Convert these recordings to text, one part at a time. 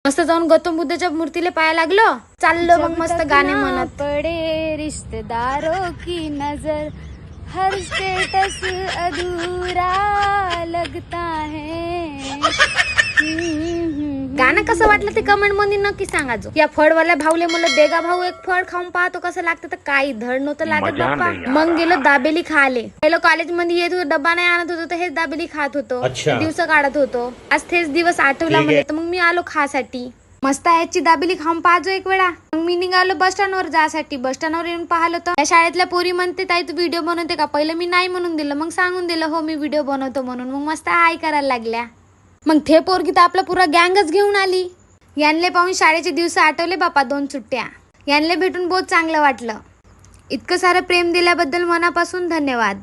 मस्त जाऊन गौतम बुद्धाच्या मूर्तीला पाया लागलो, चाललो मग मस्त गाणे म्हणत. पडे रिश्तेदारों की नजर, हर स्टेटस अधूरा लगता है. गाणं कसं वाटलं ते कमेंट मध्ये नक्की सांगा. जो या फळवाल्या भाऊले मला देगा भाऊ एक फळ खाऊन पाहतो कसं लागतं, तर काही धड नव्हतं लागत बाप्पा. मग गेलो दाबेली खाले. पहिलं कॉलेज मध्ये येत होतो, डब्बा नाही आणत होतो, तर हेच दाबेली खात होतो, दिवस काढत होतो. आज तेच दिवस आठवला म्हणजे, तर मग मी आलो खासाठी. मस्त याची दाबेली खाऊन पाहतो एक वेळा. मग मी निघालो बस स्टँडवर जायसाठी. बस स्टँडवर येऊन पाहिलं तर या शाळेतल्या पोरी म्हणते, ताई तू व्हिडिओ बनवते का? पहिलं मी नाही म्हणून दिलं, मग सांगून दिलं हो मी व्हिडिओ बनवतो म्हणून. मग मस्त हाय करायला लागल्या. मग ते पोरगी तर आपला पुरा गँगच घेऊन आली. यांले पाहून शाळेचे दिवस आठवले बापा, 2 सुट्ट्या. यांले भेटून बहुत चांगलं वाटलं. इतकं सारं प्रेम दिल्याबद्दल मनापासून धन्यवाद.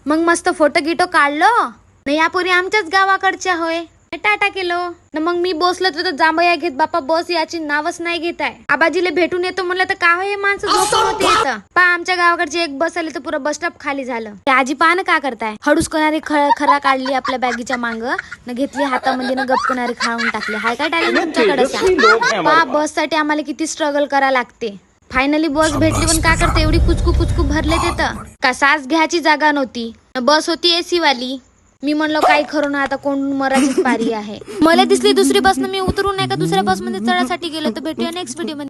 मग मस्त फोटो गिटो काढलो न. या पोरी आमच्याच गावाकडच्या होय. टाटा केलो न. मग मी बसलो तर जांभया घेत बापा, बस याची नावच नाही घेत आहे. आबाजीले भेटून येतो म्हणलं तर का हे माणसं झोपून होते येतं. पा आमच्या गावाकडची एक बस आली तर पुरा बस स्टॉप खाली झालं. ते आजी पहा ना का करताय. हडूस कोणारी खरा काढली आपल्या बॅगीच्या मांग न, घेतली हातामध्ये न, गप कोणारी खाऊन टाकली. हाय काय टॅलेंट तुमच्याकडे. पा बस साठी आम्हाला किती स्ट्रगल करा लागते. फायनली बस भेटली, पण का करते एवढी कुचकू भरले तिथं. का सास घ्यायची जागा नव्हती. बस होती एसी वाली. मी म्हणलो काही खरं ना, आता कोण मराठीच पारी आहे. मला दिसली दुसरी बस न, मी उतरून नाही का दुसऱ्या बस मध्ये चढायसाठी गेलो. तर भेटूया नेक्स्ट व्हिडिओ मध्ये.